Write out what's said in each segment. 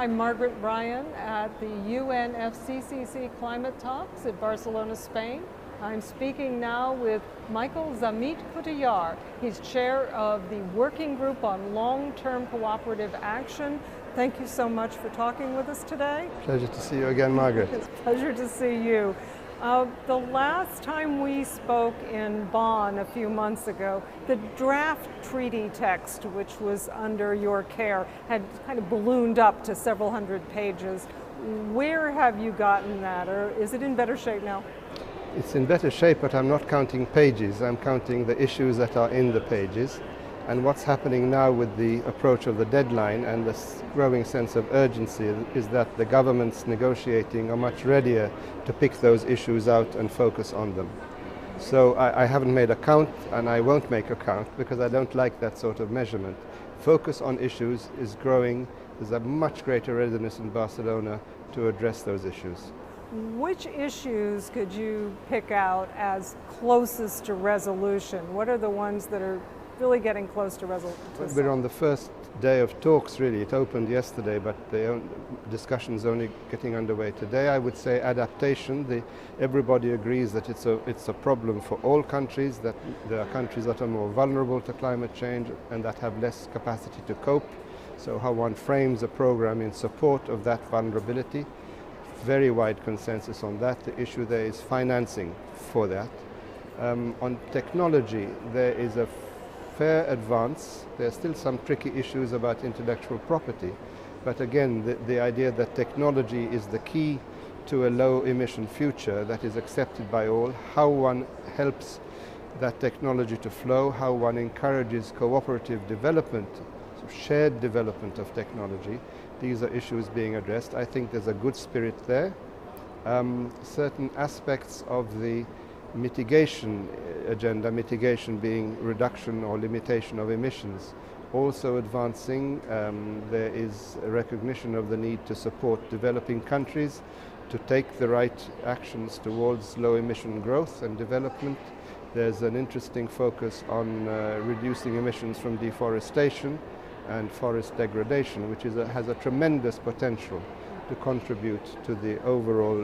I'm Margaret Ryan at the UNFCCC Climate Talks at Barcelona, Spain. I'm speaking now with Michael Zammit-Cutajar. He's chair of the Working Group on Long-Term Cooperative Action. Thank you so much for talking with us today. Pleasure to see you again, Margaret. It's a pleasure to see you. The last time we spoke in Bonn a few months ago, the draft treaty text, which was under your care, had kind of ballooned up to several hundred pages. Where have you gotten that, or is it in better shape now? It's in better shape, but I'm not counting pages. I'm counting the issues that are in the pages. And what's happening now with the approach of the deadline and this growing sense of urgency is that the governments negotiating are much readier to pick those issues out and focus on them. So I haven't made a count, and I won't make a count because I don't like that sort of measurement. Focus on issues is growing. There's a much greater readiness in Barcelona to address those issues. Which issues could you pick out as closest to resolution? What are the ones that are really getting close to resolution? We're on the first day of talks, really. It opened yesterday, but the discussion's only getting underway today. I would say adaptation. Everybody agrees that it's a problem for all countries, that there are countries that are more vulnerable to climate change and that have less capacity to cope. So how one frames a program in support of that vulnerability. Very wide consensus on that. The issue there is financing for that. On technology, there is a fair advance. There are still some tricky issues about intellectual property, but again, the idea that technology is the key to a low emission future that is accepted by all, how one helps that technology to flow, how one encourages cooperative development, so shared development of technology. These are issues being addressed. I think there's a good spirit there. Certain aspects of the mitigation agenda, mitigation being reduction or limitation of emissions, also advancing. There is a recognition of the need to support developing countries to take the right actions towards low emission growth and development. There's an interesting focus on reducing emissions from deforestation and forest degradation, which has a tremendous potential to contribute to the overall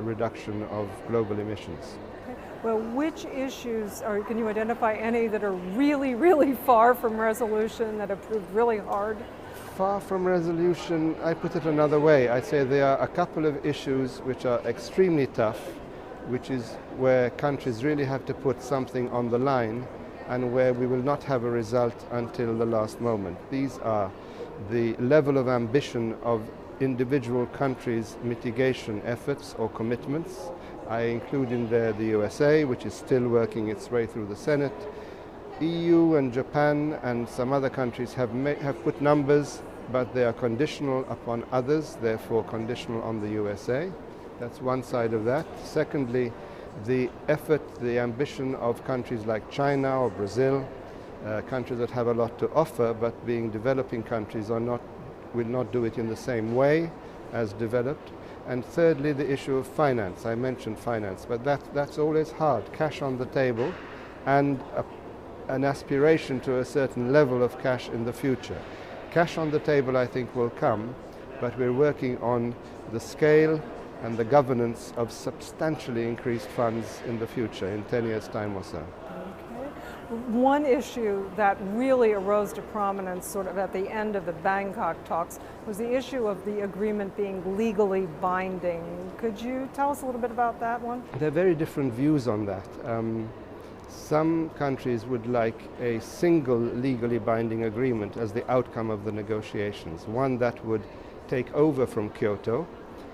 reduction of global emissions. Well, which issues, or can you identify any that are really, really far from resolution, that have proved really hard? Far from resolution, I put it another way. I'd say there are a couple of issues which are extremely tough, which is where countries really have to put something on the line and where we will not have a result until the last moment. These are the level of ambition of individual countries' mitigation efforts or commitments. I include in there the USA, which is still working its way through the Senate. EU and Japan and some other countries have put numbers, but they are conditional upon others, therefore conditional on the USA. That's one side of that. Secondly, the effort, the ambition of countries like China or Brazil, countries that have a lot to offer, but being developing countries will not do it in the same way as developed. And thirdly, the issue of finance. I mentioned finance, but that's always hard. Cash on the table and an aspiration to a certain level of cash in the future. Cash on the table, I think, will come, but we're working on the scale and the governance of substantially increased funds in the future, in 10 years' time or so. One issue that really arose to prominence sort of at the end of the Bangkok talks was the issue of the agreement being legally binding. Could you tell us a little bit about that one? There are very different views on that. Some countries would like a single legally binding agreement as the outcome of the negotiations, one that would take over from Kyoto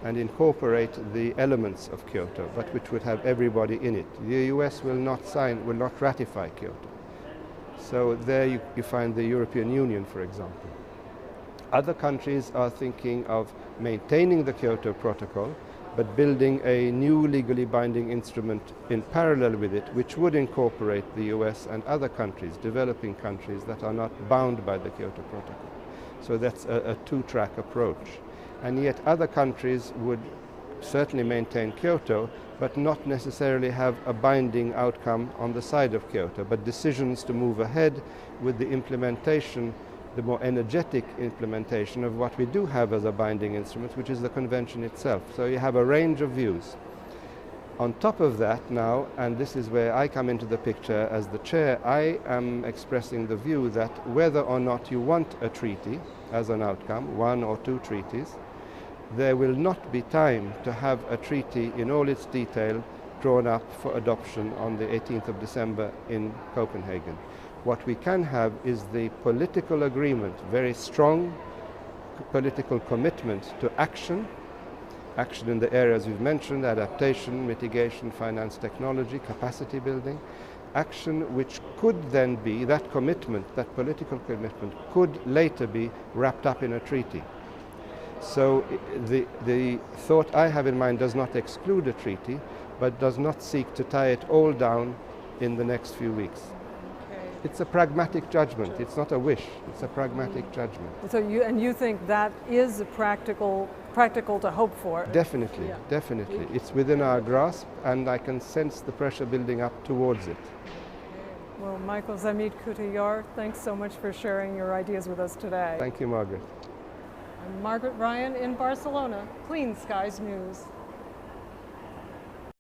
and incorporate the elements of Kyoto, but which would have everybody in it. The US will not ratify Kyoto. So there you find the European Union, for example. Other countries are thinking of maintaining the Kyoto Protocol, but building a new legally binding instrument in parallel with it, which would incorporate the US and other countries, developing countries that are not bound by the Kyoto Protocol. So that's a two-track approach. And yet other countries would certainly maintain Kyoto, but not necessarily have a binding outcome on the side of Kyoto, but decisions to move ahead with the implementation the more energetic implementation of what we do have as a binding instrument, which is the convention itself. So you have a range of views. On top of that now, and this is where I come into the picture as the chair, I am expressing the view that whether or not you want a treaty as an outcome, 1 or 2 treaties, there will not be time to have a treaty in all its detail drawn up for adoption on the 18th of December in Copenhagen. What we can have is the political agreement, very strong political commitment to action in the areas we've mentioned, adaptation, mitigation, finance, technology, capacity building, action which could then be, that commitment, that political commitment, could later be wrapped up in a treaty. So the thought I have in mind does not exclude a treaty, but does not seek to tie it all down in the next few weeks. It's a pragmatic judgment. It's not a wish. It's a pragmatic judgment. So you think that is a practical to hope for? Definitely, yeah. Definitely. It's within our grasp, and I can sense the pressure building up towards it. Well, Michael Zammit-Cutajar, thanks so much for sharing your ideas with us today. Thank you, Margaret. I'm Margaret Ryan in Barcelona, Clean Skies News.